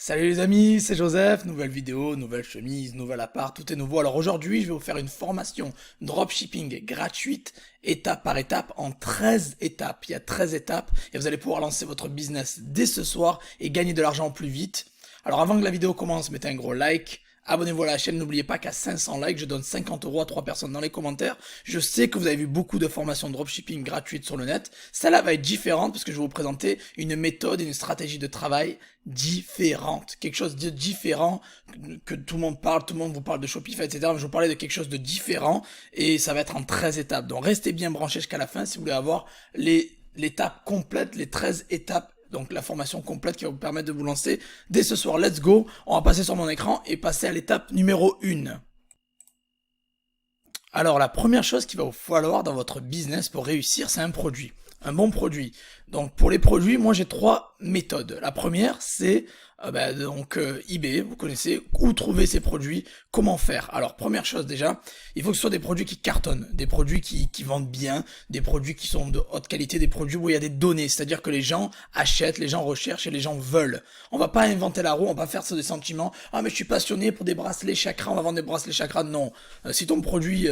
Salut les amis, c'est Joseph, nouvelle vidéo, nouvelle chemise, nouvel appart, tout est nouveau. Alors aujourd'hui, je vais vous faire une formation dropshipping gratuite, étape par étape, en 13 étapes. Il y a 13 étapes et vous allez pouvoir lancer votre business dès ce soir et gagner de l'argent plus vite. Alors avant que la vidéo commence, mettez un gros like. Abonnez-vous à la chaîne, n'oubliez pas qu'à 500 likes, je donne 50 euros à 3 personnes dans les commentaires. Je sais que vous avez vu beaucoup de formations de dropshipping gratuites sur le net. Celle-là va être différente parce que je vais vous présenter une méthode et une stratégie de travail différente. Quelque chose de différent que tout le monde parle, tout le monde vous parle de Shopify, etc. Je vais vous parler de quelque chose de différent et ça va être en 13 étapes. Donc restez bien branchés jusqu'à la fin si vous voulez avoir l'étape complète, les 13 étapes, donc la formation complète qui va vous permettre de vous lancer dès ce soir. Let's go, on va passer sur mon écran et passer à l'étape numéro 1. Alors la première chose qu'il va vous falloir dans votre business pour réussir, c'est un produit, un bon produit. Donc pour les produits, moi j'ai trois méthodes. La première, c'est eBay, vous connaissez, où trouver ces produits, comment faire. Alors première chose déjà, il faut que ce soit des produits qui cartonnent, des produits qui vendent bien, des produits qui sont de haute qualité, des produits où il y a des données, c'est-à-dire que les gens achètent, les gens recherchent et les gens veulent. On va pas inventer la roue, on va pas faire ça des sentiments. Ah mais je suis passionné pour des bracelets chakras, on va vendre des bracelets chakras. Non, si ton produit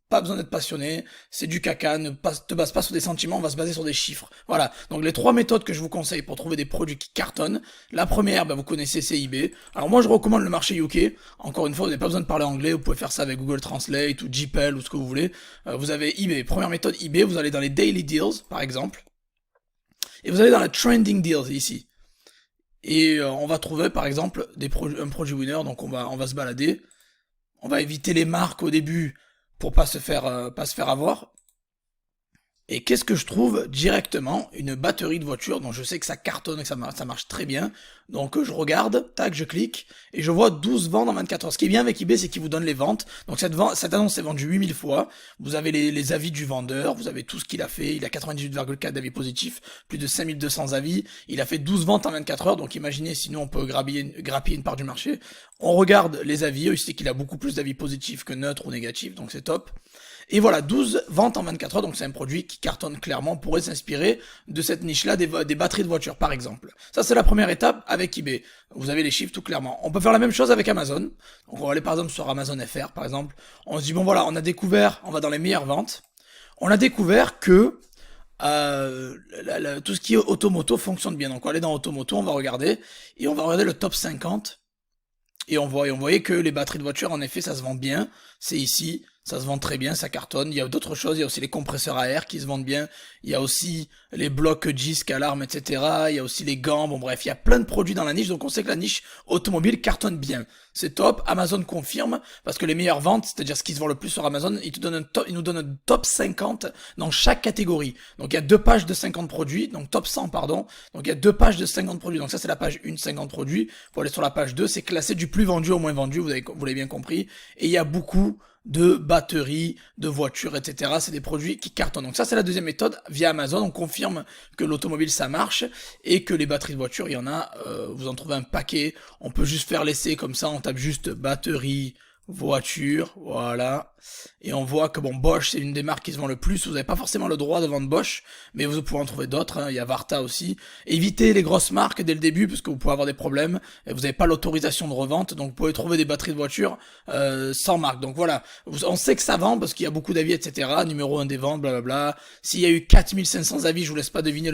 pas besoin d'être passionné, c'est du caca, ne te base pas sur des sentiments, on va se baser sur des chiffres. Voilà, donc les trois méthodes que je vous conseille pour trouver des produits qui cartonnent. La première, vous connaissez, c'est eBay. Alors moi je recommande le marché UK, encore une fois, vous n'avez pas besoin de parler anglais, vous pouvez faire ça avec Google Translate ou DeepL ou ce que vous voulez. Vous avez eBay, première méthode eBay, vous allez dans les Daily Deals par exemple, et vous allez dans la Trending Deals ici. Et on va trouver par exemple un produit winner, donc on va se balader. On va éviter les marques au début pour pas se faire avoir. Et qu'est-ce que je trouve directement? Une batterie de voiture, dont je sais que ça cartonne et que ça marche très bien. Donc je regarde, tac, je clique, et je vois 12 ventes en 24 heures. Ce qui est bien avec eBay, c'est qu'il vous donne les ventes. Donc cette annonce est vendue 8000 fois. Vous avez les avis du vendeur, vous avez tout ce qu'il a fait. Il a 98,4 d'avis positifs, plus de 5200 avis. Il a fait 12 ventes en 24 heures, donc imaginez, sinon on peut grappiller une part du marché. On regarde les avis, il sait qu'il a beaucoup plus d'avis positifs que neutres ou négatifs, donc c'est top. Et voilà, 12 ventes en 24 heures, donc c'est un produit qui cartonne clairement, on pourrait s'inspirer de cette niche-là des batteries de voiture, par exemple. Ça, c'est la première étape avec eBay. Vous avez les chiffres tout clairement. On peut faire la même chose avec Amazon. Donc on va aller par exemple sur Amazon FR, par exemple. On se dit, bon voilà, on a découvert, on va dans les meilleures ventes. On a découvert que tout ce qui est automoto fonctionne bien. Donc on va aller dans automoto, on va regarder, et on va regarder le top 50. Et on voyait que les batteries de voiture, en effet, ça se vend bien. C'est ici, ça se vend très bien, ça cartonne. Il y a d'autres choses, il y a aussi les compresseurs à air qui se vendent bien. Il y a aussi les blocs disques, alarmes, etc. Il y a aussi les gants. Bon bref, il y a plein de produits dans la niche, donc on sait que la niche automobile cartonne bien. C'est top. Amazon confirme, parce que les meilleures ventes, c'est-à-dire ce qui se vend le plus sur Amazon, ils nous donnent un top 50 dans chaque catégorie. Donc il y a deux pages de 50 produits, donc top 100 pardon. Donc il y a deux pages de 50 produits. Donc ça c'est la page 1, 50 produits. Pour aller sur la page 2, c'est classé du plus vendu au moins vendu, vous l'avez bien compris. Et il y a beaucoup de batteries, de voitures, etc. C'est des produits qui cartonnent. Donc ça, c'est la deuxième méthode. Via Amazon, on confirme que l'automobile, ça marche et que les batteries de voitures, il y en a, vous en trouvez un paquet. On peut juste faire l'essai comme ça, on tape juste batterie, voiture, voilà. Et on voit que bon, Bosch, c'est une des marques qui se vend le plus. Vous n'avez pas forcément le droit de vendre Bosch, mais vous pouvez en trouver d'autres, hein. Il y a Varta aussi. Évitez les grosses marques dès le début, parce que vous pouvez avoir des problèmes. Et vous n'avez pas l'autorisation de revente, donc vous pouvez trouver des batteries de voiture sans marque. Donc voilà, on sait que ça vend, parce qu'il y a beaucoup d'avis, etc. Numéro 1 des ventes, blablabla. S'il y a eu 4500 avis, je vous laisse pas deviner.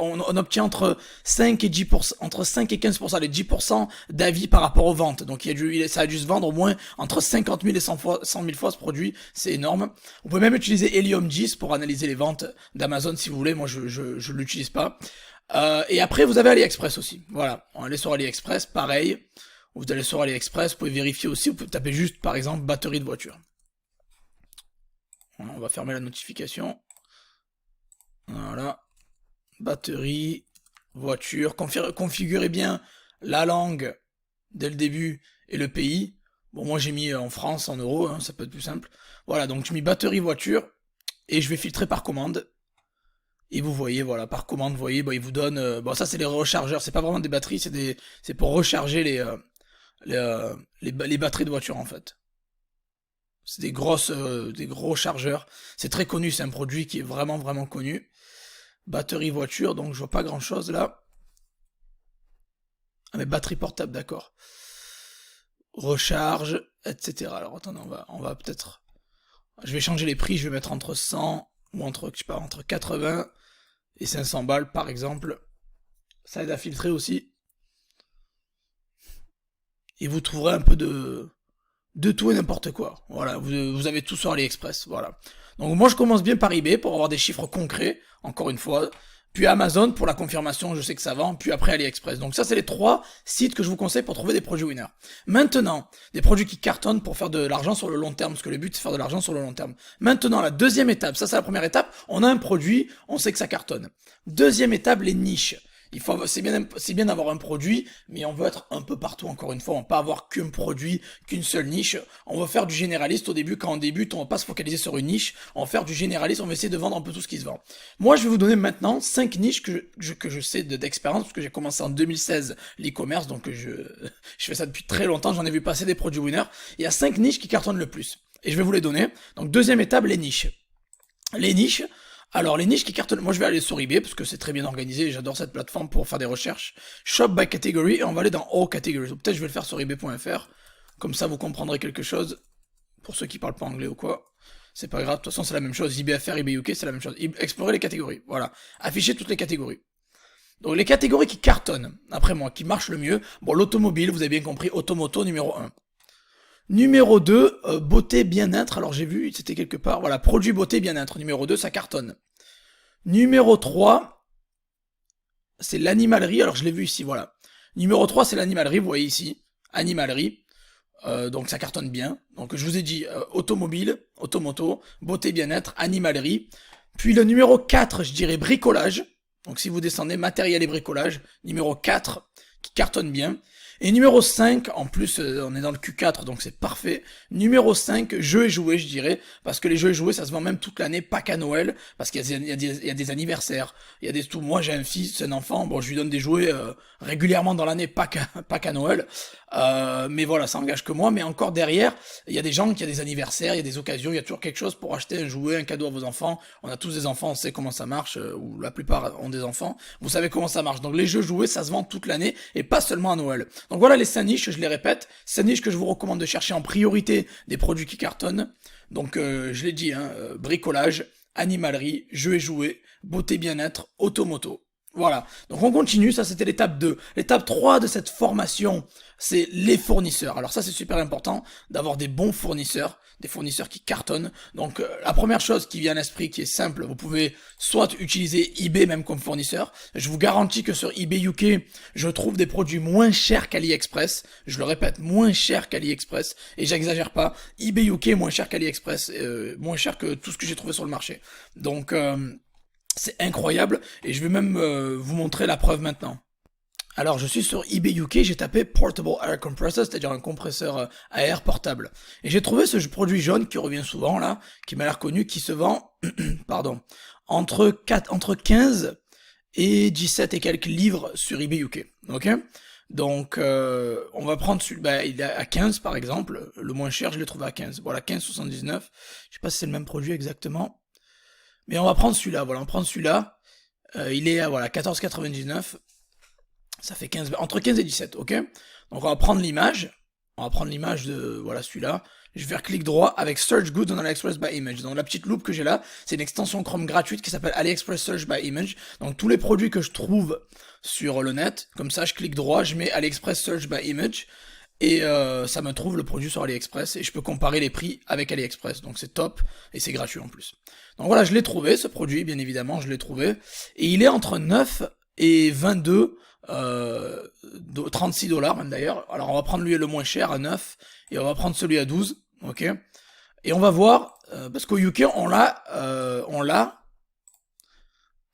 On obtient entre 5 et 10%, entre 5 et 15%, les 10% d'avis par rapport aux ventes. Donc ça a dû se vendre au moins entre 50 000 et 100 000 fois ce produit, c'est énorme. Vous pouvez même utiliser Helium 10 pour analyser les ventes d'Amazon si vous voulez, moi je l'utilise pas. Et après vous avez AliExpress aussi, voilà, on va aller sur AliExpress, pareil, vous allez sur AliExpress, vous pouvez vérifier aussi, vous pouvez taper juste par exemple batterie de voiture. Voilà, on va fermer la notification, voilà, batterie, voiture, configurez bien la langue dès le début et le pays. Bon, moi j'ai mis en France, en euros, hein, ça peut être plus simple. Voilà, donc je mets batterie voiture, et je vais filtrer par commande. Et vous voyez, voilà, par commande, vous voyez, il vous donne... bon, ça c'est les rechargeurs, c'est pas vraiment des batteries, c'est pour recharger les batteries de voiture en fait. C'est des gros chargeurs. C'est très connu, c'est un produit qui est vraiment, vraiment connu. Batterie voiture, donc je vois pas grand chose là. Ah mais batterie portable, d'accord. Recharge, etc. Alors attendez, on va peut-être... Je vais changer les prix, je vais mettre entre 100 ou entre, je sais pas, entre 80 et 500 balles par exemple. Ça aide à filtrer aussi. Et vous trouverez un peu de tout et n'importe quoi. Voilà, vous avez tout sur AliExpress, voilà. Donc moi je commence bien par eBay pour avoir des chiffres concrets, encore une fois. Puis Amazon pour la confirmation, je sais que ça vend, puis après AliExpress. Donc ça c'est les 3 sites que je vous conseille pour trouver des produits winners. Maintenant, des produits qui cartonnent pour faire de l'argent sur le long terme, parce que le but c'est faire de l'argent sur le long terme. Maintenant, la deuxième étape, ça c'est la première étape, on a un produit, on sait que ça cartonne. Deuxième étape, les niches. C'est bien d'avoir un produit, mais on veut être un peu partout encore une fois. On va pas avoir qu'un produit, qu'une seule niche. On va faire du généraliste au début. Quand on débute, on va pas se focaliser sur une niche. On va faire du généraliste. On va essayer de vendre un peu tout ce qui se vend. Moi, je vais vous donner maintenant 5 niches que je sais d'expérience, parce que j'ai commencé en 2016 l'e-commerce, donc je fais ça depuis très longtemps. J'en ai vu passer des produits winners. Il y a 5 niches qui cartonnent le plus. Et je vais vous les donner. Donc deuxième étape, les niches. Les niches. Alors, les niches qui cartonnent, moi je vais aller sur eBay parce que c'est très bien organisé, j'adore cette plateforme pour faire des recherches. Shop by category, et on va aller dans All Categories. Peut-être je vais le faire sur ebay.fr, comme ça vous comprendrez quelque chose, pour ceux qui parlent pas anglais ou quoi. C'est pas grave, de toute façon c'est la même chose, eBay.fr, eBay UK, c'est la même chose. Explorez les catégories, voilà. Affichez toutes les catégories. Donc les catégories qui cartonnent, après moi, qui marchent le mieux, bon l'automobile, vous avez bien compris, automoto numéro 1. Numéro 2, beauté, bien-être. Alors j'ai vu, c'était quelque part. Voilà, produit beauté, bien-être. Numéro 2, ça cartonne. Numéro 3, c'est l'animalerie. Alors je l'ai vu ici, voilà. Numéro 3, c'est l'animalerie, vous voyez ici. Animalerie. Donc ça cartonne bien. Donc je vous ai dit automobile, automoto, beauté, bien-être, animalerie. Puis le numéro 4, je dirais bricolage. Donc si vous descendez, matériel et bricolage. Numéro 4, qui cartonne bien. Et numéro 5, en plus on est dans le Q4 donc c'est parfait. Numéro 5, jeux et jouets je dirais, parce que les jeux et jouets ça se vend même toute l'année, pas qu'à Noël, parce qu'il y a des anniversaires, il y a des tout. Moi j'ai un fils, un enfant, bon je lui donne des jouets régulièrement dans l'année, pas qu'à Noël. Mais voilà, ça engage que moi, mais encore derrière, il y a des gens qui ont des anniversaires, il y a des occasions, il y a toujours quelque chose pour acheter un jouet, un cadeau à vos enfants. On a tous des enfants, on sait comment ça marche, ou la plupart ont des enfants. Vous savez comment ça marche. Donc les jeux jouets, ça se vend toute l'année et pas seulement à Noël. Donc voilà les 5 niches, je les répète, 5 niches que je vous recommande de chercher en priorité des produits qui cartonnent. Donc je l'ai dit, bricolage, animalerie, jeux et jouets, beauté bien-être, automoto. Voilà, donc on continue, ça c'était l'étape 2. L'étape 3 de cette formation, c'est les fournisseurs. Alors ça c'est super important d'avoir des bons fournisseurs, des fournisseurs qui cartonnent. Donc la première chose qui vient à l'esprit, qui est simple, vous pouvez soit utiliser eBay même comme fournisseur. Je vous garantis que sur eBay UK, je trouve des produits moins chers qu'AliExpress. Je le répète, moins chers qu'AliExpress. Et j'exagère pas, eBay UK est moins cher qu'AliExpress, moins cher que tout ce que j'ai trouvé sur le marché. Donc... c'est incroyable et je vais même vous montrer la preuve maintenant. Alors je suis sur eBay UK, j'ai tapé Portable Air Compressor, c'est-à-dire un compresseur à air portable. Et j'ai trouvé ce produit jaune qui revient souvent là, qui m'a l'air connu, qui se vend pardon, entre 15 et 17 et quelques livres sur eBay UK. Ok. Donc on va prendre celui, il est à 15 par exemple, le moins cher je l'ai trouvé à 15. Voilà, 15,79. Je sais pas si c'est le même produit exactement. Mais on va prendre celui-là, voilà, on prend celui-là. Il est à voilà, 14,99. Ça fait 15, entre 15 et 17, ok. Donc on va prendre l'image. On va prendre l'image de voilà celui-là. Je vais faire clic droit avec Search Goods on AliExpress by Image. Donc la petite loupe que j'ai là, c'est une extension Chrome gratuite qui s'appelle AliExpress Search by Image. Donc tous les produits que je trouve sur le net, comme ça je clique droit, je mets AliExpress Search by Image. Et ça me trouve le produit sur AliExpress et je peux comparer les prix avec AliExpress. Donc c'est top et c'est gratuit en plus. Donc voilà, je l'ai trouvé, ce produit, bien évidemment, je l'ai trouvé. Et il est entre 9 et 22, 36 dollars même d'ailleurs. Alors on va prendre lui le moins cher à 9 et on va prendre celui à 12, ok. Et on va voir, parce qu'au UK on l'a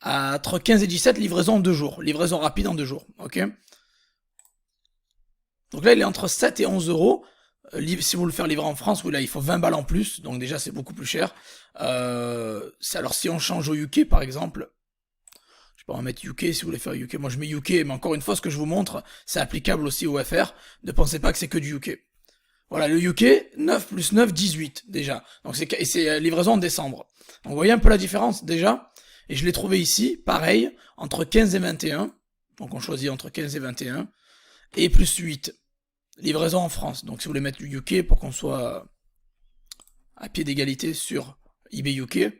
entre 15 et 17, livraison en 2 jours. Livraison rapide en 2 jours, ok. Donc là, il est entre 7 et 11 euros. Si vous le faire livrer en France, oui, là, il faut 20 balles en plus. Donc déjà, c'est beaucoup plus cher. Alors, si on change au UK, par exemple, je sais pas, on va mettre UK si vous voulez faire UK. Moi, je mets UK, mais encore une fois, ce que je vous montre, c'est applicable aussi au FR. Ne pensez pas que c'est que du UK. Voilà, le UK, 9 plus 9, 18, déjà. Donc c'est livraison en décembre. Donc vous voyez un peu la différence, déjà. Et je l'ai trouvé ici, pareil, entre 15 et 21. Donc on choisit entre 15 et 21. et plus 8. Livraison en France. Donc si vous voulez mettre du UK pour qu'on soit à pied d'égalité sur eBay UK,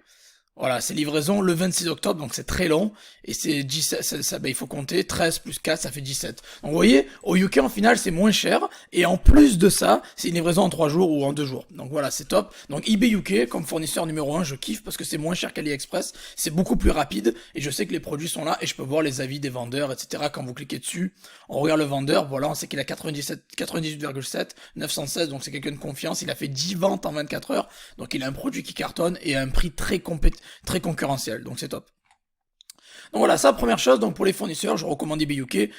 voilà, c'est livraison le 26 octobre, donc c'est très long, et c'est 17, il faut compter 13 plus 4, ça fait 17. Donc vous voyez, au UK en final c'est moins cher, et en plus de ça, c'est une livraison en 3 jours ou en 2 jours. Donc voilà, c'est top. Donc eBay UK, comme fournisseur numéro 1, je kiffe parce que c'est moins cher qu'AliExpress, c'est beaucoup plus rapide, et je sais que les produits sont là, et je peux voir les avis des vendeurs, etc. Quand vous cliquez dessus, on regarde le vendeur, voilà, on sait qu'il a 98,7, 916, donc c'est quelqu'un de confiance, il a fait 10 ventes en 24 heures, donc il a un produit qui cartonne, et à un prix très concurrentiel, donc c'est top. Donc voilà, ça première chose, donc pour les fournisseurs, je recommande eBay UK,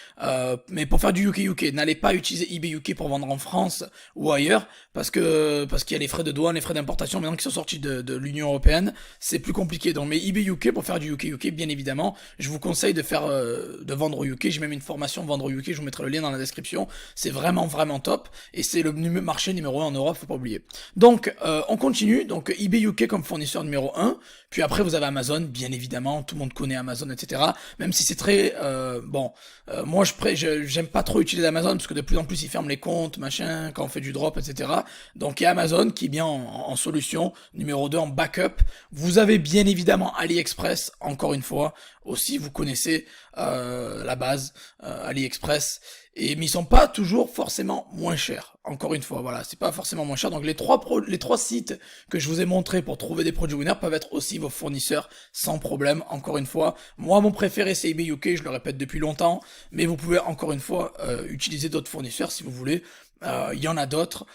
mais pour faire du UK, n'allez pas utiliser eBay UK pour vendre en France ou ailleurs, parce qu'il y a les frais de douane, les frais d'importation maintenant qui sont sortis de l'Union Européenne, c'est plus compliqué. Donc mais eBay UK pour faire du UK, bien évidemment, je vous conseille de faire de vendre au UK. J'ai même une formation vendre au UK, je vous mettrai le lien dans la description. C'est vraiment top et c'est le marché numéro 1 en Europe, faut pas oublier. Donc on continue, donc eBay UK comme fournisseur numéro 1, puis après vous avez Amazon, bien évidemment, tout le monde connaît Amazon, etc. Même si c'est très moi j'aime pas trop utiliser Amazon parce que de plus en plus ils ferment les comptes, machin, quand on fait du drop, etc. Donc il y a Amazon qui est bien en solution, numéro 2 en backup. Vous avez bien évidemment AliExpress, encore une fois, aussi vous connaissez la base, AliExpress, mais ils sont pas toujours forcément moins chers. Encore une fois, voilà, c'est pas forcément moins cher. Donc les trois sites que je vous ai montrés pour trouver des produits Winner peuvent être aussi vos fournisseurs sans problème. Encore une fois, moi mon préféré c'est eBay UK, je le répète depuis longtemps, mais vous pouvez encore une fois utiliser d'autres fournisseurs si vous voulez. Il y en a d'autres.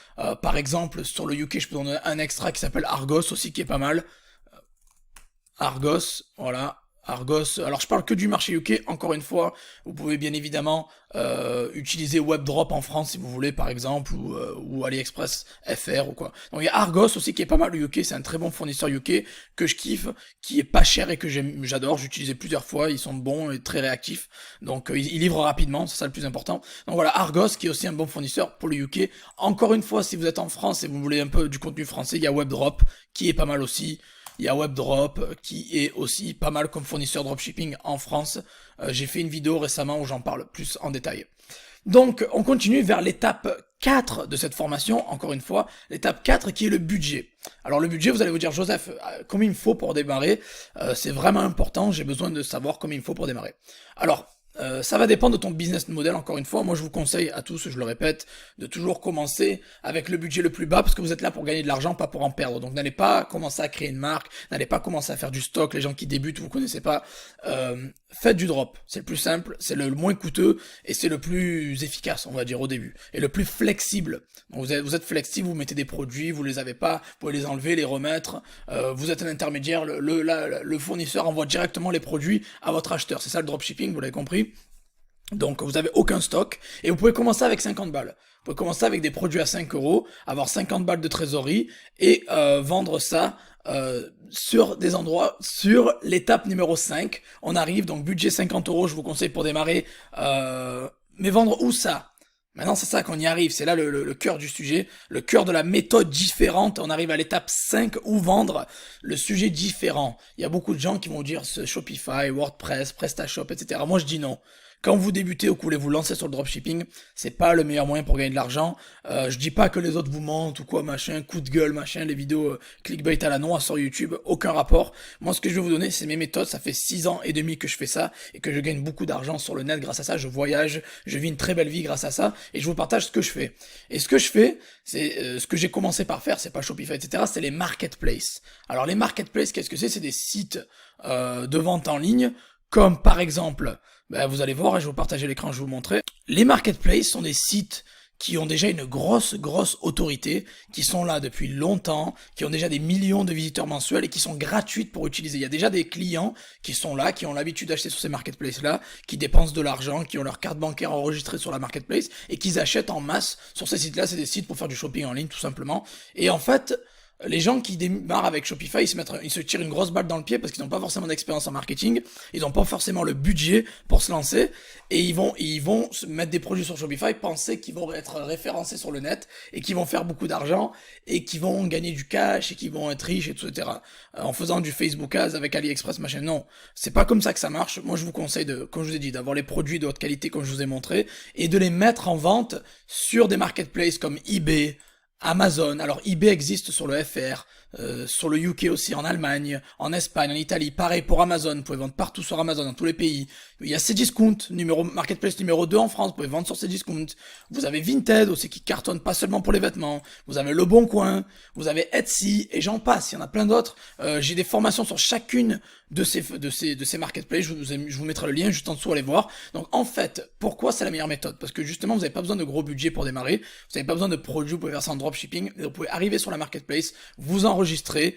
Par exemple, sur le UK, je peux donner un extra qui s'appelle Argos aussi, qui est pas mal. Argos, voilà. Argos, alors je parle que du marché UK, encore une fois, vous pouvez bien évidemment utiliser WebDrop en France si vous voulez par exemple, ou AliExpress FR ou quoi. Donc il y a Argos aussi qui est pas mal au UK, c'est un très bon fournisseur UK que je kiffe, qui est pas cher et que j'adore, j'ai utilisé plusieurs fois, ils sont bons et très réactifs, donc ils livrent rapidement, c'est ça le plus important. Donc voilà, Argos qui est aussi un bon fournisseur pour le UK. Encore une fois, si vous êtes en France et vous voulez un peu du contenu français, il y a WebDrop qui est pas mal aussi. Il y a WebDrop qui est aussi pas mal comme fournisseur dropshipping en France. J'ai fait une vidéo récemment où j'en parle plus en détail. Donc on continue vers l'étape 4 de cette formation, encore une fois, l'étape 4 qui est le budget. Alors le budget, vous allez vous dire, Joseph, combien il me faut pour démarrer? C'est vraiment important, j'ai besoin de savoir combien il me faut pour démarrer. Alors, ça va dépendre de ton business model, encore une fois. Moi, je vous conseille à tous, je le répète, de toujours commencer avec le budget le plus bas parce que vous êtes là pour gagner de l'argent, pas pour en perdre. Donc, n'allez pas commencer à créer une marque, n'allez pas commencer à faire du stock. Les gens qui débutent, vous connaissez pas. Faites du drop. C'est le plus simple, c'est le moins coûteux et c'est le plus efficace, on va dire, au début. Et le plus flexible. Donc, vous êtes flexible, vous mettez des produits, vous les avez pas, vous pouvez les enlever, les remettre. Vous êtes un intermédiaire, le fournisseur envoie directement les produits à votre acheteur. C'est ça le dropshipping, vous l'avez compris. Donc vous avez aucun stock et vous pouvez commencer avec 50 balles. Vous pouvez commencer avec des produits à 5 euros, avoir 50 balles de trésorerie et vendre ça sur des endroits, sur l'étape numéro 5. On arrive, donc budget 50 euros, je vous conseille pour démarrer. Mais vendre où ça? Maintenant c'est ça qu'on y arrive, c'est là le cœur du sujet, le cœur de la méthode différente. On arrive à l'étape 5 où vendre le sujet différent. Il y a beaucoup de gens qui vont dire Shopify, WordPress, PrestaShop, etc. Moi je dis non. Quand vous débutez ou que vous voulez vous lancer sur le dropshipping, c'est pas le meilleur moyen pour gagner de l'argent. Je dis pas que les autres vous mentent ou quoi, machin, coup de gueule, machin, les vidéos clickbait à la noix sur YouTube, aucun rapport. Moi, ce que je vais vous donner, c'est mes méthodes. Ça fait 6 ans et demi que je fais ça et que je gagne beaucoup d'argent sur le net grâce à ça. Je voyage, je vis une très belle vie grâce à ça et je vous partage ce que je fais. Et ce que je fais, c'est ce que j'ai commencé par faire, c'est pas Shopify, etc. C'est les marketplaces. Alors les marketplaces, qu'est-ce que c'est? C'est des sites de vente en ligne, comme par exemple, vous allez voir, je vais vous partager l'écran, je vais vous montrer. Les marketplaces sont des sites qui ont déjà une grosse autorité, qui sont là depuis longtemps, qui ont déjà des millions de visiteurs mensuels et qui sont gratuites pour utiliser. Il y a déjà des clients qui sont là, qui ont l'habitude d'acheter sur ces marketplaces-là, qui dépensent de l'argent, qui ont leur carte bancaire enregistrée sur la marketplace et qui achètent en masse sur ces sites-là. C'est des sites pour faire du shopping en ligne tout simplement. Et en fait, les gens qui démarrent avec Shopify, ils se tirent une grosse balle dans le pied parce qu'ils n'ont pas forcément d'expérience en marketing, ils n'ont pas forcément le budget pour se lancer, et ils vont se mettre des produits sur Shopify, penser qu'ils vont être référencés sur le net, et qu'ils vont faire beaucoup d'argent, et qu'ils vont gagner du cash, et qu'ils vont être riches, etc. En faisant du Facebook Ads avec AliExpress, machin. Non, c'est pas comme ça que ça marche. Moi, je vous conseille comme je vous ai dit, d'avoir les produits de haute qualité, comme je vous ai montré, et de les mettre en vente sur des marketplaces comme eBay, Amazon. Alors eBay existe sur le FR, sur le UK aussi, en Allemagne, en Espagne, en Italie. Pareil pour Amazon, vous pouvez vendre partout sur Amazon, dans tous les pays. Il y a Cdiscount, marketplace numéro 2 en France, vous pouvez vendre sur Cdiscount. Vous avez Vinted aussi qui cartonne pas seulement pour les vêtements. Vous avez Le Bon Coin, vous avez Etsy, et j'en passe, il y en a plein d'autres. J'ai des formations sur chacune de ces marketplaces, je vous mettrai le lien juste en dessous, allez voir. Donc en fait, pourquoi c'est la meilleure méthode? Parce que justement, vous n'avez pas besoin de gros budget pour démarrer, vous n'avez pas besoin de produits, vous pouvez faire ça en dropshipping, vous pouvez arriver sur la marketplace, vous enregistrer.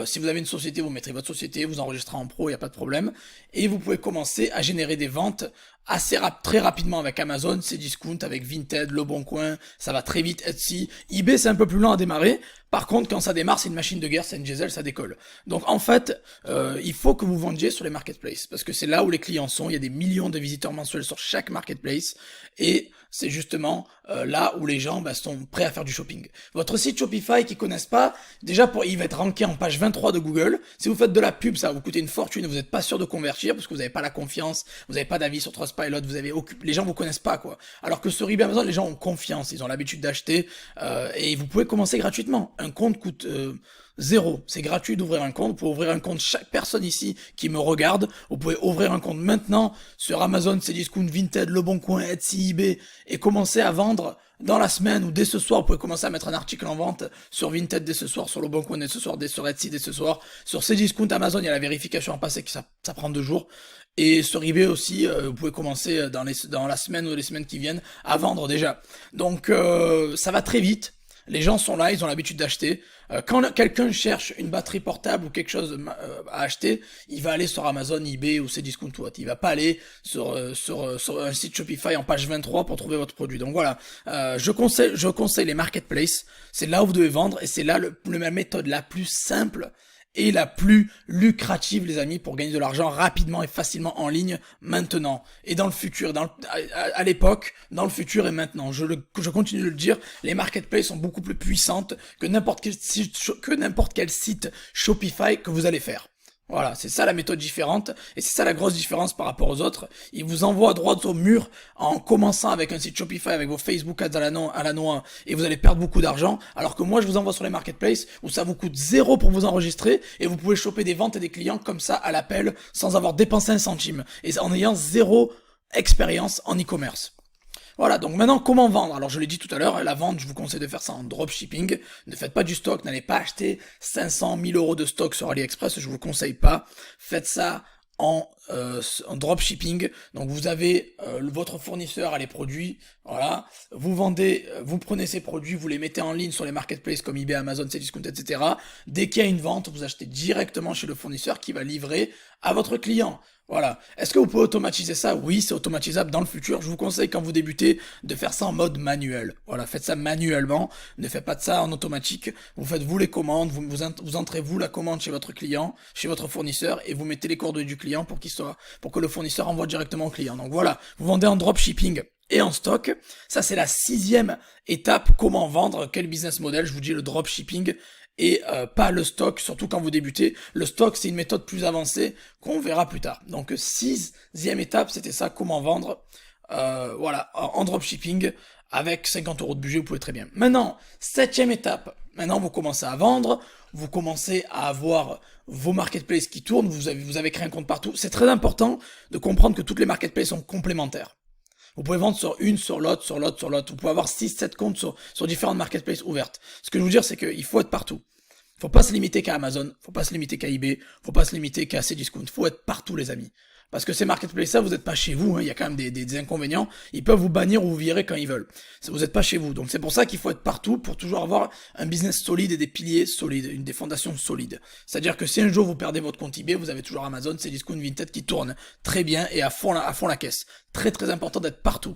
Si vous avez une société, vous mettrez votre société, vous enregistrez en pro, il n'y a pas de problème. Et vous pouvez commencer à générer des ventes très rapidement avec Amazon, Cdiscount, avec Vinted, Le Bon Coin, ça va très vite, Etsy. eBay, c'est un peu plus lent à démarrer. Par contre, quand ça démarre, c'est une machine de guerre, c'est une diesel, ça décolle. Donc en fait, il faut que vous vendiez sur les marketplaces, parce que c'est là où les clients sont. Il y a des millions de visiteurs mensuels sur chaque marketplace, et c'est justement là où les gens sont prêts à faire du shopping. Votre site Shopify qu'ils connaissent pas, déjà il va être ranké en page 23 de Google. Si vous faites de la pub, ça va vous coûter une fortune et vous n'êtes pas sûr de convertir parce que vous n'avez pas la confiance, vous n'avez pas d'avis sur Trustpilot, les gens vous connaissent pas quoi. Alors que sur eBay Amazon, les gens ont confiance, ils ont l'habitude d'acheter et vous pouvez commencer gratuitement. Un compte coûte 0, c'est gratuit d'ouvrir un compte. Vous pouvez ouvrir un compte, chaque personne ici qui me regarde, vous pouvez ouvrir un compte maintenant sur Amazon, Cdiscount, Vinted, Le Bon Coin, Etsy, eBay, et commencer à vendre dans la semaine ou dès ce soir. Vous pouvez commencer à mettre un article en vente sur Vinted dès ce soir, sur Le Bon Coin dès ce soir, sur Etsy dès ce soir, sur Cdiscount, Amazon, il y a la vérification en passé que ça prend 2 jours. Et sur eBay aussi, vous pouvez commencer dans la semaine ou les semaines qui viennent à vendre déjà. Donc ça va très vite. Les gens sont là, ils ont l'habitude d'acheter. Quand quelqu'un cherche une batterie portable ou quelque chose à acheter, il va aller sur Amazon, eBay ou Cdiscount ou autre. Il va pas aller sur un site Shopify en page 23 pour trouver votre produit. Donc voilà, je conseille les marketplaces. C'est là où vous devez vendre et c'est là la méthode la plus simple et la plus lucrative, les amis, pour gagner de l'argent rapidement et facilement en ligne maintenant et dans le futur, à l'époque, dans le futur et maintenant. Je continue de le dire, les marketplaces sont beaucoup plus puissantes que n'importe quel site Shopify que vous allez faire. Voilà, c'est ça la méthode différente, et c'est ça la grosse différence par rapport aux autres. Ils vous envoient droit au mur en commençant avec un site Shopify, avec vos Facebook Ads à la noix, et vous allez perdre beaucoup d'argent, alors que moi je vous envoie sur les marketplaces où ça vous coûte 0 pour vous enregistrer, et vous pouvez choper des ventes et des clients comme ça à l'appel, sans avoir dépensé un centime, et en ayant 0 expérience en e-commerce. Voilà, donc maintenant, comment vendre? Alors, je l'ai dit tout à l'heure, la vente, je vous conseille de faire ça en dropshipping. Ne faites pas du stock, n'allez pas acheter 500 000 euros de stock sur AliExpress, je vous le conseille pas. Faites ça en dropshipping. Donc, vous avez votre fournisseur a les produits, voilà. Vous prenez ces produits, vous les mettez en ligne sur les marketplaces comme eBay, Amazon, Cdiscount, etc. Dès qu'il y a une vente, vous achetez directement chez le fournisseur qui va livrer à votre client. Voilà. Est-ce que vous pouvez automatiser ça? Oui, c'est automatisable dans le futur. Je vous conseille quand vous débutez de faire ça en mode manuel. Voilà, faites ça manuellement. Ne faites pas de ça en automatique. Vous faites vous les commandes, vous entrez vous la commande chez votre client, chez votre fournisseur, et vous mettez les coordonnées du client pour que le fournisseur envoie directement au client. Donc voilà, vous vendez en dropshipping et en stock. Ça, c'est la 6e étape. Comment vendre? Quel business model? Je vous dis le dropshipping. Et pas le stock, surtout quand vous débutez. Le stock, c'est une méthode plus avancée qu'on verra plus tard. Donc 6e étape, c'était ça, comment vendre voilà, en dropshipping. Avec 50 euros de budget, vous pouvez très bien. Maintenant, 7e étape, maintenant vous commencez à vendre, vous commencez à avoir vos marketplaces qui tournent, vous avez créé un compte partout. C'est très important de comprendre que toutes les marketplaces sont complémentaires. Vous pouvez vendre sur une, sur l'autre, sur l'autre, sur l'autre. Vous pouvez avoir 6-7 comptes sur différentes marketplaces ouvertes. Ce que je veux dire, c'est qu'il faut être partout. Faut pas se limiter qu'à Amazon, faut pas se limiter qu'à eBay, faut pas se limiter qu'à Cdiscount. Faut être partout, les amis. Parce que ces marketplaces-là, vous n'êtes pas chez vous, hein. Il y a quand même des inconvénients. Ils peuvent vous bannir ou vous virer quand ils veulent. Vous n'êtes pas chez vous. Donc c'est pour ça qu'il faut être partout pour toujours avoir un business solide et des piliers solides, des fondations solides. C'est-à-dire que si un jour vous perdez votre compte eBay, vous avez toujours Amazon, Cdiscount, Vinted qui tournent très bien et à fond la caisse. Très très important d'être partout.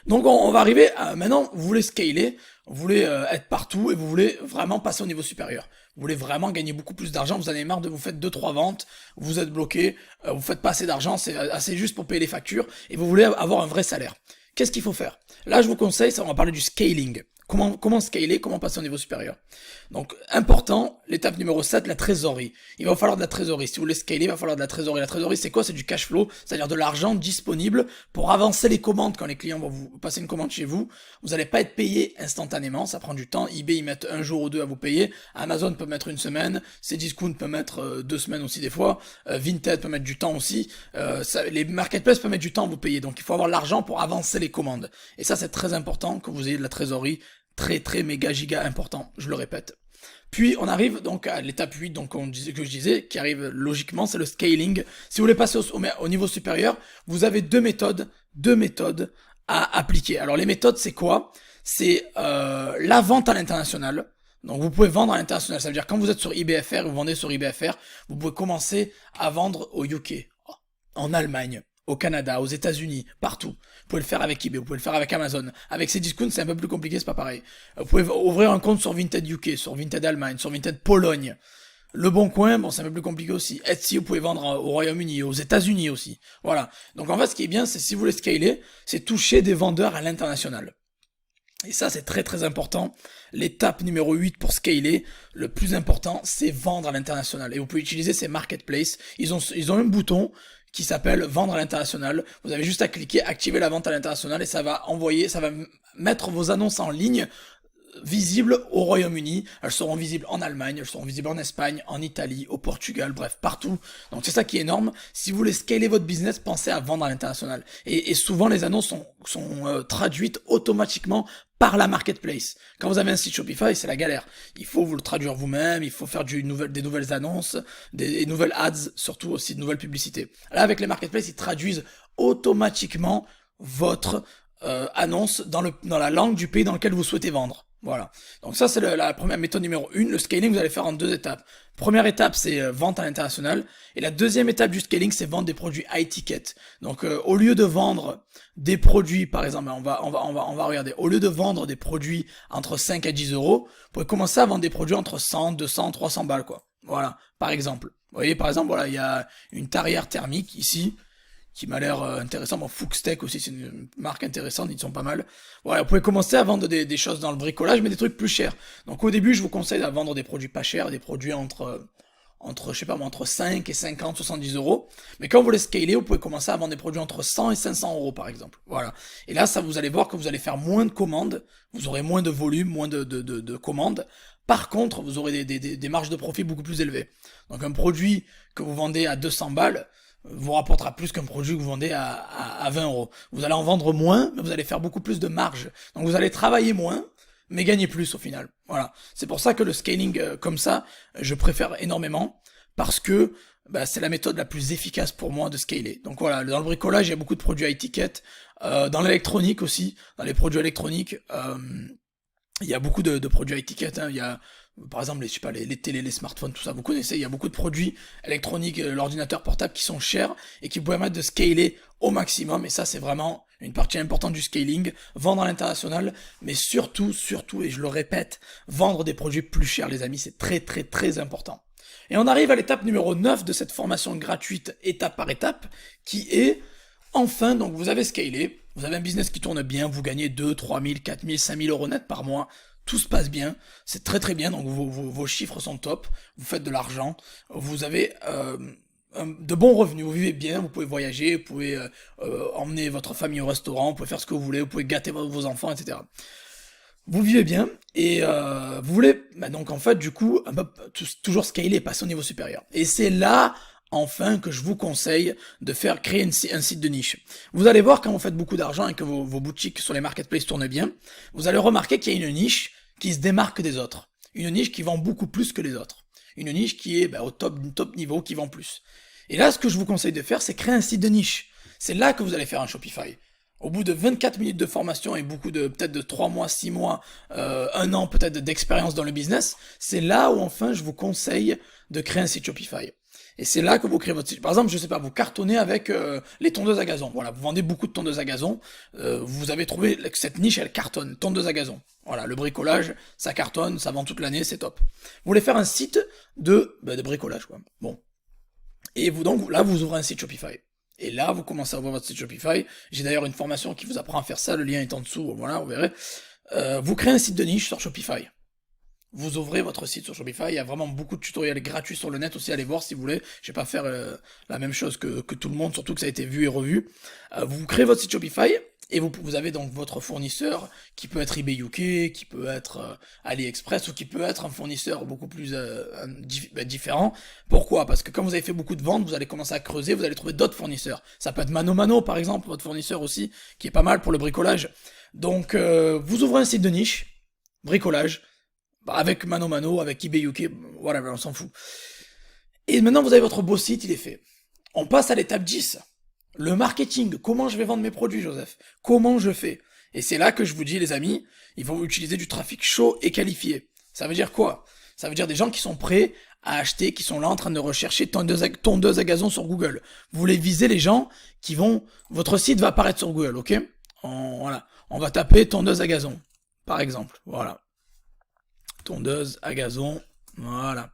Donc on va arriver à maintenant, vous voulez scaler, vous voulez être partout et vous voulez vraiment passer au niveau supérieur. Vous voulez vraiment gagner beaucoup plus d'argent, vous en avez marre de vous faire 2-3 ventes, vous êtes bloqué, vous faites pas assez d'argent, c'est assez juste pour payer les factures et vous voulez avoir un vrai salaire. Qu'est-ce qu'il faut faire? Là, je vous conseille, ça on va parler du scaling. Comment scaler, comment passer au niveau supérieur. Donc, important, l'étape numéro 7, la trésorerie. Il va falloir de la trésorerie. Si vous voulez scaler, il va falloir de la trésorerie. La trésorerie, c'est quoi? C'est du cash flow, c'est-à-dire de l'argent disponible pour avancer les commandes quand les clients vont vous passer une commande chez vous. Vous n'allez pas être payé instantanément, ça prend du temps. eBay, ils mettent un jour ou deux à vous payer. Amazon peut mettre une semaine. Cdiscount peut mettre 2 semaines aussi des fois. Vinted peut mettre du temps aussi. Les marketplaces peuvent mettre du temps à vous payer. Donc, il faut avoir l'argent pour avancer les commandes. Et ça, c'est très important que vous ayez de la trésorerie. Très méga giga important, je le répète. Puis on arrive donc à l'étape 8, donc que je disais, qui arrive logiquement, c'est le scaling. Si vous voulez passer au niveau supérieur, vous avez deux méthodes à appliquer. Alors les méthodes, c'est quoi? C'est la vente à l'international. Donc vous pouvez vendre à l'international, ça veut dire quand vous êtes sur eBayFR, vous vendez sur eBayFR, vous pouvez commencer à vendre au UK, en Allemagne, au Canada, aux États-Unis, partout. Vous pouvez le faire avec eBay, vous pouvez le faire avec Amazon. Avec Cdiscount, c'est un peu plus compliqué, c'est pas pareil. Vous pouvez ouvrir un compte sur Vinted UK, sur Vinted Allemagne, sur Vinted Pologne. Le Bon Coin, bon, c'est un peu plus compliqué aussi. Etsy, vous pouvez vendre au Royaume-Uni, aux États-Unis aussi. Voilà. Donc en fait, ce qui est bien, c'est si vous voulez scaler, c'est toucher des vendeurs à l'international. Et ça, c'est très important. L'étape numéro 8 pour scaler, le plus important, c'est vendre à l'international. Et vous pouvez utiliser ces marketplaces. Ils ont un bouton qui s'appelle vendre à l'international. Vous avez juste à cliquer, activer la vente à l'international et ça va mettre vos annonces en ligne visibles au Royaume-Uni, elles seront visibles en Allemagne, elles seront visibles en Espagne, en Italie, au Portugal, bref, partout. Donc c'est ça qui est énorme. Si vous voulez scaler votre business, pensez à vendre à l'international. Et souvent les annonces sont traduites automatiquement par la marketplace. Quand vous avez un site Shopify, c'est la galère. Il faut vous le traduire vous-même, il faut faire des nouvelles annonces, des nouvelles ads, surtout aussi de nouvelles publicités. Là, avec les marketplaces, ils traduisent automatiquement votre annonce dans la langue du pays dans lequel vous souhaitez vendre. Voilà. Donc ça, c'est la première méthode numéro 1. Le scaling, vous allez faire en 2 étapes. Première étape, c'est vente à l'international. Et la deuxième étape du scaling, c'est vendre des produits high ticket. Donc, au lieu de vendre des produits, par exemple, on va regarder. Au lieu de vendre des produits entre 5 à 10 euros, vous pouvez commencer à vendre des produits entre 100, 200, 300 balles, quoi. Voilà. Par exemple. Vous voyez, par exemple, voilà, il y a une tarière thermique ici, qui m'a l'air intéressant. Bon, Fuchstech aussi, c'est une marque intéressante, ils sont pas mal. Voilà, vous pouvez commencer à vendre des choses dans le bricolage, mais des trucs plus chers. Donc au début, je vous conseille de vendre des produits pas chers, des produits entre 5 et 50, 70 euros. Mais quand vous les scalez, vous pouvez commencer à vendre des produits entre 100 et 500 euros, par exemple. Voilà. Et là, ça, vous allez voir que vous allez faire moins de commandes, vous aurez moins de volume, moins de commandes. Par contre, vous aurez des marges de profit beaucoup plus élevées. Donc un produit que vous vendez à 200 balles, vous rapportera plus qu'un produit que vous vendez à 20 euros. Vous allez en vendre moins, mais vous allez faire beaucoup plus de marge. Donc vous allez travailler moins, mais gagner plus au final. Voilà. C'est pour ça que le scaling comme ça, je préfère énormément, parce que c'est la méthode la plus efficace pour moi de scaler. Donc voilà, dans le bricolage, il y a beaucoup de produits high ticket. Dans l'électronique aussi, dans les produits électroniques, il y a beaucoup de produits high ticket. Il y a par exemple, les télés, les smartphones, tout ça, vous connaissez, il y a beaucoup de produits électroniques, l'ordinateur portable qui sont chers et qui vous permettent de scaler au maximum. Et ça, c'est vraiment une partie importante du scaling. Vendre à l'international, mais surtout, et je le répète, vendre des produits plus chers, les amis, c'est très important. Et on arrive à l'étape numéro 9 de cette formation gratuite, étape par étape, qui est, enfin, donc vous avez scalé, vous avez un business qui tourne bien, vous gagnez 2, 3 000, 4 000, 5 000 euros net par mois, tout se passe bien, c'est très bien, donc vos chiffres sont top, vous faites de l'argent, vous avez de bons revenus, vous vivez bien, vous pouvez voyager, vous pouvez emmener votre famille au restaurant, vous pouvez faire ce que vous voulez, vous pouvez gâter vos enfants, etc. Vous vivez bien, et vous voulez, donc en fait, du coup, toujours scaler, passer au niveau supérieur. Et c'est là, enfin, que je vous conseille de créer un site de niche. Vous allez voir, quand vous faites beaucoup d'argent et que vos boutiques sur les marketplaces tournent bien, vous allez remarquer qu'il y a une niche qui se démarque des autres. Une niche qui vend beaucoup plus que les autres. Une niche qui est au top niveau, qui vend plus. Et là, ce que je vous conseille de faire, c'est créer un site de niche. C'est là que vous allez faire un Shopify. Au bout de 24 minutes de formation et peut-être de 3 mois, 6 mois, 1 an peut-être d'expérience dans le business, c'est là où enfin je vous conseille de créer un site Shopify. Et c'est là que vous créez votre site. Par exemple, je sais pas, vous cartonnez avec les tondeuses à gazon. Voilà, vous vendez beaucoup de tondeuses à gazon. Vous avez trouvé que cette niche, elle cartonne, tondeuse à gazon. Voilà, le bricolage, ça cartonne, ça vend toute l'année, c'est top. Vous voulez faire un site de bricolage, quoi. Bon. Et vous donc là, vous ouvrez un site Shopify. Et là, vous commencez à ouvrir votre site Shopify. J'ai d'ailleurs une formation qui vous apprend à faire ça. Le lien est en dessous. Voilà, vous verrez. Vous créez un site de niche sur Shopify. Vous ouvrez votre site sur Shopify, il y a vraiment beaucoup de tutoriels gratuits sur le net aussi, allez voir si vous voulez. Je vais pas faire la même chose que tout le monde, surtout que ça a été vu et revu. Vous créez votre site Shopify et vous avez donc votre fournisseur qui peut être eBay UK, qui peut être AliExpress ou qui peut être un fournisseur beaucoup plus différent. Pourquoi? Parce que quand vous avez fait beaucoup de ventes, vous allez commencer à creuser, vous allez trouver d'autres fournisseurs. Ça peut être Mano Mano par exemple, votre fournisseur aussi, qui est pas mal pour le bricolage. Donc vous ouvrez un site de niche, bricolage, avec Mano Mano, avec eBay UK, voilà, on s'en fout. Et maintenant, vous avez votre beau site, il est fait. On passe à l'étape 10. Le marketing. Comment je vais vendre mes produits, Joseph? Comment je fais? Et c'est là que je vous dis, les amis, il faut utiliser du trafic chaud et qualifié. Ça veut dire quoi? Ça veut dire des gens qui sont prêts à acheter, qui sont là en train de rechercher tondeuse à gazon sur Google. Vous voulez viser les gens qui vont... Votre site va apparaître sur Google, ok? Voilà. On va taper tondeuse à gazon, par exemple. Voilà. Tondeuse à gazon, voilà.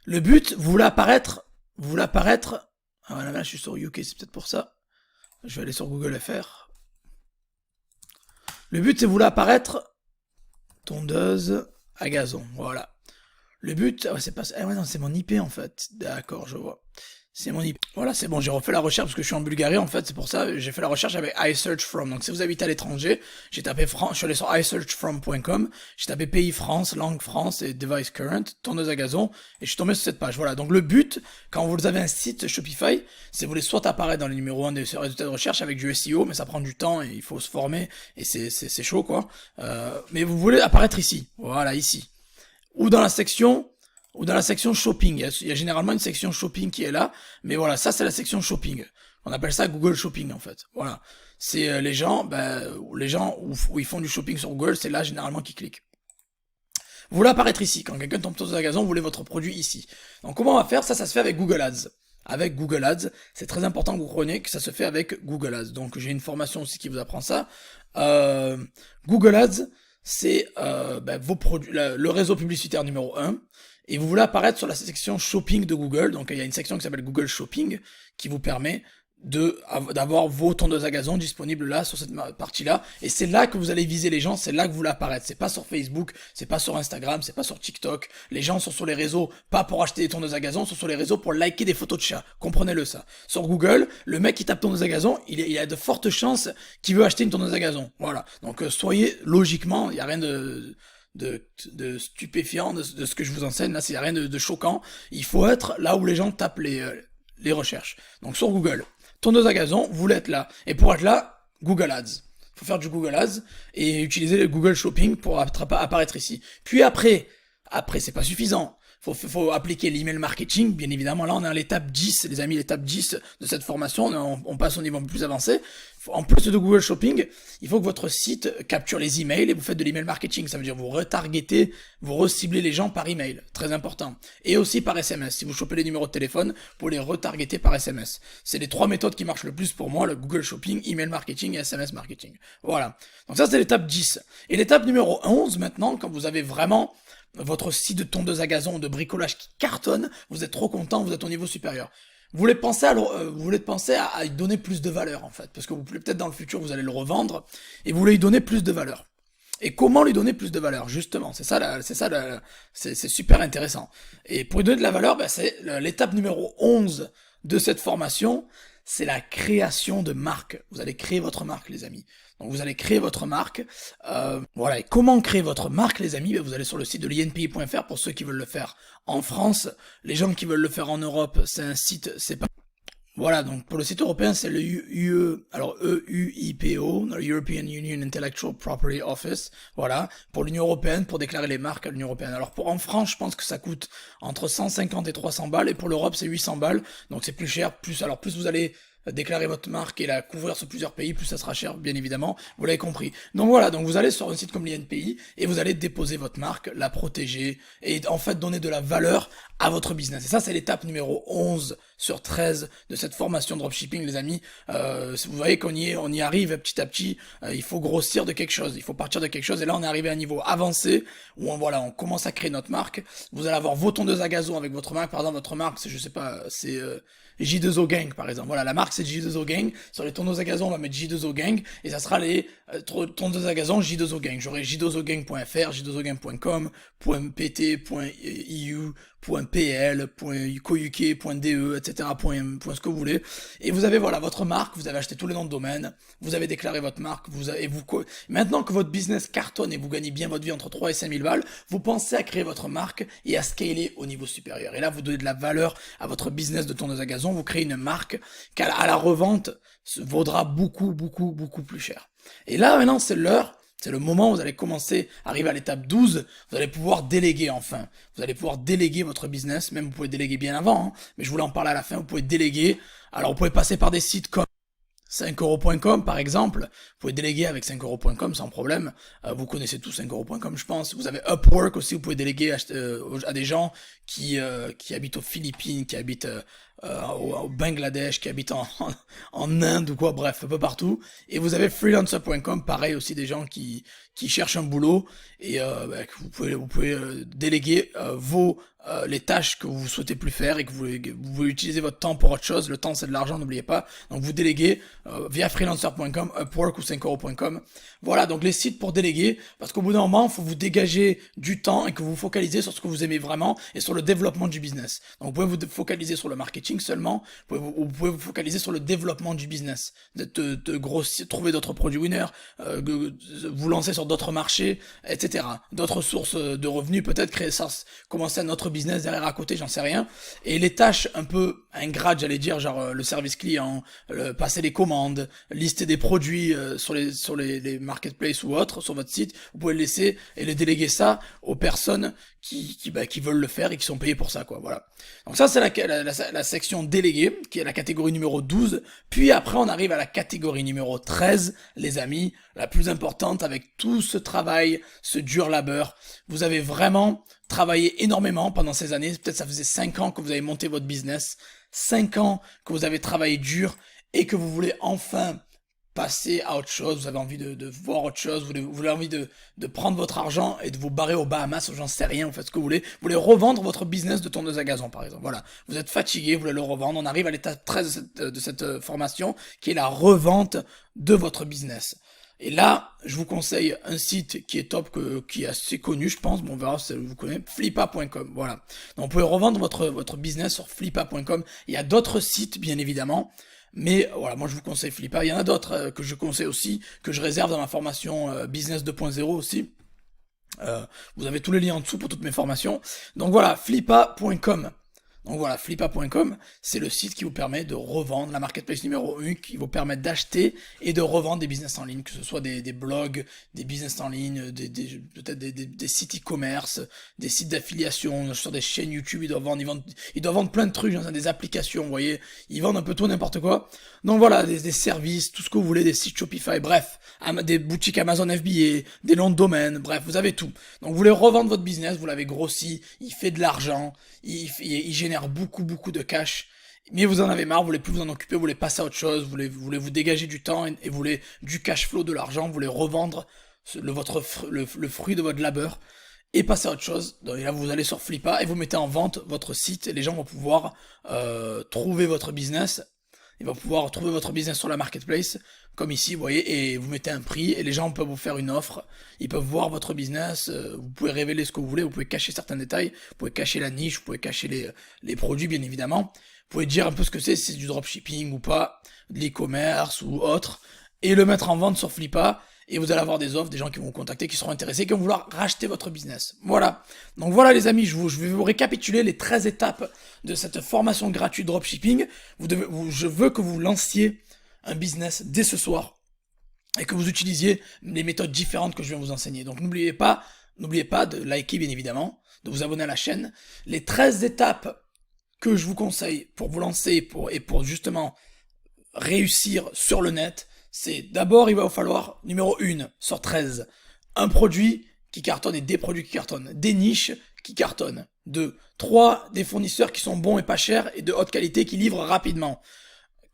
Le but, vous voulez apparaître, ah voilà, là je suis sur UK, c'est peut-être pour ça. Je vais aller sur Google FR. Le but, c'est vous voulez apparaître tondeuse à gazon, voilà. Le but, c'est pas, ouais, non, c'est mon IP en fait. D'accord, je vois. C'est mon IP. Voilà, c'est bon, j'ai refait la recherche parce que je suis en Bulgarie en fait, c'est pour ça, j'ai fait la recherche avec iSearchFrom. Donc si vous habitez à l'étranger, j'ai tapé France, je suis allé sur iSearchFrom.com, j'ai tapé pays France, langue France et device current, tondeuse à gazon, et je suis tombé sur cette page. Voilà, donc le but, quand vous avez un site Shopify, c'est vous voulez soit apparaître dans les numéros 1 des résultats de recherche avec du SEO, mais ça prend du temps et il faut se former, et c'est chaud quoi. Mais vous voulez apparaître ici, voilà, ici. Ou dans la section shopping. Il y a généralement une section shopping qui est là, mais voilà, ça c'est la section shopping. On appelle ça Google Shopping en fait. Voilà, c'est les gens où ils font du shopping sur Google, c'est là généralement qu'ils cliquent. Vous voulez apparaître ici. Quand quelqu'un tombe sur un gazon, vous voulez votre produit ici. Donc comment on va faire ça? Ça se fait avec Google Ads. Avec Google Ads, c'est très important que vous compreniez que ça se fait avec Google Ads. Donc j'ai une formation aussi qui vous apprend ça. Google Ads, c'est vos produits, le réseau publicitaire numéro 1. Et vous voulez apparaître sur la section shopping de Google. Donc il y a une section qui s'appelle Google Shopping qui vous permet d'avoir vos tondeuses à gazon disponibles là sur cette partie-là. Et c'est là que vous allez viser les gens, c'est là que vous voulez apparaître. C'est pas sur Facebook, c'est pas sur Instagram, c'est pas sur TikTok. Les gens sont sur les réseaux pas pour acheter des tondeuses à gazon, sont sur les réseaux pour liker des photos de chats. Comprenez-le ça. Sur Google, le mec qui tape tondeuse à gazon, il a de fortes chances qu'il veut acheter une tondeuse à gazon. Voilà. Donc soyez logiquement, il y a rien de stupéfiant de ce que je vous enseigne là, c'est rien de choquant. Il faut être là où les gens tapent les recherches. Donc sur Google, tondeuse à gazon, vous voulez être là. Et pour être là, Google Ads. Il faut faire du Google Ads et utiliser le Google Shopping pour apparaître ici. Puis après c'est pas suffisant. Faut appliquer l'email marketing, bien évidemment. Là, on est à l'étape 10, les amis, l'étape 10 de cette formation. On passe au niveau plus avancé. En plus de Google Shopping, il faut que votre site capture les emails et vous faites de l'email marketing. Ça veut dire vous retargetez, vous reciblez les gens par email. Très important. Et aussi par SMS. Si vous chopez les numéros de téléphone, vous pouvez les retargeter par SMS. C'est les 3 méthodes qui marchent le plus pour moi, le Google Shopping, email marketing et SMS marketing. Voilà. Donc ça, c'est l'étape 10. Et l'étape numéro 11, maintenant, quand vous avez vraiment votre site de tondeuse à gazon ou de bricolage qui cartonne, vous êtes trop content, vous êtes au niveau supérieur. Vous voulez penser à y donner plus de valeur en fait, parce que vous voulez peut-être dans le futur vous allez le revendre et vous voulez lui donner plus de valeur. Et comment lui donner plus de valeur justement, c'est super intéressant. Et pour lui donner de la valeur, c'est l'étape numéro 11 de cette formation, c'est la création de marque. Vous allez créer votre marque, les amis. Donc vous allez créer votre marque. Voilà. Et comment créer votre marque, les amis? Vous allez sur le site de l'inpi.fr pour ceux qui veulent le faire en France. Les gens qui veulent le faire en Europe, c'est un site, c'est pas... Voilà, donc pour le site européen, c'est le EUIPO, le European Union Intellectual Property Office. Voilà, pour l'Union européenne, pour déclarer les marques à l'Union européenne. Alors en France, je pense que ça coûte entre 150 et 300 balles, et pour l'Europe, c'est 800 balles. Donc c'est plus cher, plus vous allez déclarer votre marque et la couvrir sur plusieurs pays, plus ça sera cher, bien évidemment, vous l'avez compris. Donc voilà, donc vous allez sur un site comme l'INPI et vous allez déposer votre marque, la protéger et en fait donner de la valeur à votre business. Et ça, c'est l'étape numéro 11 sur 13 de cette formation dropshipping, les amis. Vous voyez qu'on on y arrive petit à petit. Il faut grossir de quelque chose, il faut partir de quelque chose. Et là, on est arrivé à un niveau avancé où voilà, on commence à créer notre marque. Vous allez avoir vos tondeuses à gazon avec votre marque. Par exemple, votre marque, c'est, je sais pas, c'est J2O Gang, par exemple. Voilà, la marque, c'est J2O Gang. Sur les tondeuses à gazon, on va mettre J2O Gang. Et ça sera les tondeuses à gazon J2O Gang. J'aurai j2ogang.fr, j2ogang.com, .pt, .eu, .pl, .couk.de, etc., ce que vous voulez. Et vous avez, voilà, votre marque, vous avez acheté tous les noms de domaine, vous avez déclaré votre marque, maintenant que votre business cartonne et vous gagnez bien votre vie entre 3 et 5 000 balles, vous pensez à créer votre marque et à scaler au niveau supérieur. Et là, vous donnez de la valeur à votre business de tondeuse à gazon, vous créez une marque qui, à la revente, vaudra beaucoup, beaucoup, beaucoup plus cher. Et là, maintenant, c'est l'heure. C'est le moment où vous allez commencer, arriver à l'étape 12, vous allez pouvoir déléguer enfin. Vous allez pouvoir déléguer votre business, même vous pouvez déléguer bien avant, hein, mais je voulais en parler à la fin, vous pouvez déléguer. Alors vous pouvez passer par des sites comme 5euros.com par exemple, vous pouvez déléguer avec 5euros.com sans problème, vous connaissez tous 5euros.com je pense, vous avez Upwork aussi, vous pouvez déléguer à des gens qui habitent aux Philippines, qui habitent au Bangladesh, qui habitent en Inde ou quoi, bref, un peu partout, et vous avez freelancer.com, pareil aussi des gens qui cherchent un boulot, et vous pouvez déléguer les tâches que vous souhaitez plus faire et que vous voulez utiliser votre temps pour autre chose. Le temps, c'est de l'argent, n'oubliez pas. Donc vous déléguez via freelancer.com, Upwork ou 5euros.com. Voilà, donc les sites pour déléguer, parce qu'au bout d'un moment, il faut vous dégager du temps et que vous vous focalisez sur ce que vous aimez vraiment et sur le développement du business. Donc vous pouvez vous focaliser sur le marketing seulement, vous pouvez vous focaliser sur le développement du business, de grossir, trouver d'autres produits winners, vous lancer sur d'autres marchés, etc. D'autres sources de revenus, peut-être commencer un autre business derrière à côté, j'en sais rien. Et les tâches un peu ingrates, j'allais dire, genre le service client, passer les commandes, lister des produits sur les marketplaces ou autres, sur votre site, vous pouvez le laisser et les déléguer ça aux personnes qui veulent le faire et qui sont payés pour ça, quoi, voilà. Donc ça, c'est la section déléguée, qui est la catégorie numéro 12. Puis après, on arrive à la catégorie numéro 13, les amis, la plus importante avec tout ce travail, ce dur labeur. Vous avez vraiment travaillé énormément pendant ces années. Peut-être ça faisait 5 ans que vous avez monté votre business, 5 ans que vous avez travaillé dur et que vous voulez enfin passer à autre chose, vous avez envie de voir autre chose, vous avez envie de prendre votre argent et de vous barrer aux Bahamas, j'en sais rien, vous faites ce que vous voulez revendre votre business de tondeuse à gazon par exemple, voilà, vous êtes fatigué, vous voulez le revendre, on arrive à l'étape 13 de cette formation qui est la revente de votre business. Et là, je vous conseille un site qui est top, qui est assez connu, je pense. Bon, on verra si vous connaissez. Flippa.com, voilà. Donc, vous pouvez revendre votre business sur Flippa.com. Il y a d'autres sites, bien évidemment. Mais voilà, moi je vous conseille Flippa. Il y en a d'autres que je conseille aussi, que je réserve dans ma formation Business 2.0 aussi. Vous avez tous les liens en dessous pour toutes mes formations. Donc voilà, Flippa.com. Donc voilà, Flippa.com, c'est le site qui vous permet de revendre, la marketplace numéro 1, qui vous permet d'acheter et de revendre des business en ligne, que ce soit des blogs, des business en ligne, peut-être des sites e-commerce, des sites d'affiliation, sur des chaînes YouTube, ils doivent vendre plein de trucs, genre, des applications, vous voyez, ils vendent un peu tout, n'importe quoi. Donc voilà, des services, tout ce que vous voulez, des sites Shopify, bref, des boutiques Amazon FBA, des noms de domaine, bref, vous avez tout. Donc vous voulez revendre votre business, vous l'avez grossi, il fait de l'argent, il génère beaucoup de cash, mais vous en avez marre, vous voulez plus vous en occuper, vous voulez passer à autre chose, vous voulez vous dégager du temps et vous voulez du cash flow, de l'argent, vous voulez revendre le fruit de votre labeur et passer à autre chose. Donc là vous allez sur Flippa et vous mettez en vente votre site et les gens vont pouvoir trouver votre business. Ils vont pouvoir trouver votre business sur la marketplace, comme ici, vous voyez, et vous mettez un prix, et les gens peuvent vous faire une offre, ils peuvent voir votre business, vous pouvez révéler ce que vous voulez, vous pouvez cacher certains détails, vous pouvez cacher la niche, vous pouvez cacher les produits, bien évidemment, vous pouvez dire un peu ce que c'est, si c'est du dropshipping ou pas, de l'e-commerce ou autre, et le mettre en vente sur Flippa, et vous allez avoir des offres, des gens qui vont vous contacter, qui seront intéressés, qui vont vouloir racheter votre business. Voilà. Donc voilà les amis, je vais vous récapituler les 13 étapes de cette formation gratuite dropshipping. Je veux que vous lanciez un business dès ce soir et que vous utilisiez les méthodes différentes que je viens vous enseigner. Donc n'oubliez pas de liker bien évidemment, de vous abonner à la chaîne. Les 13 étapes que je vous conseille pour vous lancer et pour justement réussir sur le net, c'est d'abord il va vous falloir, numéro 1 sur 13, un produit qui cartonne et des produits qui cartonnent, des niches qui cartonnent. 2. 3. Des fournisseurs qui sont bons et pas chers et de haute qualité qui livrent rapidement.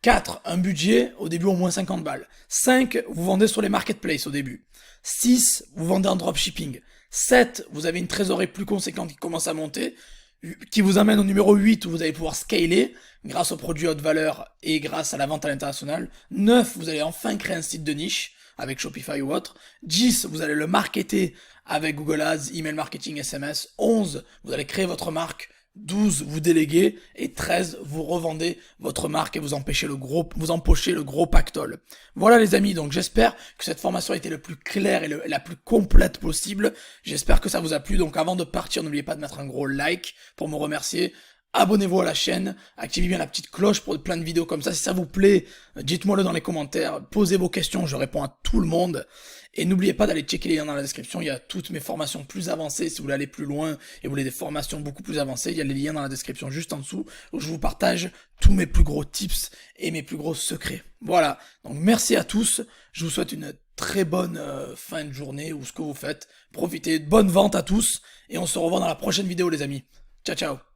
4. Un budget, au début au moins 50 balles. 5. Vous vendez sur les marketplaces au début. 6. Vous vendez en dropshipping. 7. Vous avez une trésorerie plus conséquente qui commence à monter, qui vous amène au numéro 8 où vous allez pouvoir scaler grâce aux produits haute valeur et grâce à la vente à l'international. 9. Vous allez enfin créer un site de niche avec Shopify ou autre. 10. Vous allez le marketer avec Google Ads, email marketing, SMS. 11. Vous allez créer votre marque. 12, vous déléguez, et 13, vous revendez votre marque et vous empochez le gros pactole. Voilà les amis, donc j'espère que cette formation a été le plus claire et la plus complète possible. J'espère que ça vous a plu, donc avant de partir, n'oubliez pas de mettre un gros like pour me remercier. Abonnez-vous à la chaîne, activez bien la petite cloche pour plein de vidéos comme ça. Si ça vous plaît, dites-moi le dans les commentaires, posez vos questions, je réponds à tout le monde. Et n'oubliez pas d'aller checker les liens dans la description, il y a toutes mes formations plus avancées. Si vous voulez aller plus loin et vous voulez des formations beaucoup plus avancées, il y a les liens dans la description juste en dessous où je vous partage tous mes plus gros tips et mes plus gros secrets. Voilà, donc merci à tous, je vous souhaite une très bonne fin de journée ou ce que vous faites. Profitez, bonne vente à tous et on se revoit dans la prochaine vidéo les amis. Ciao ciao.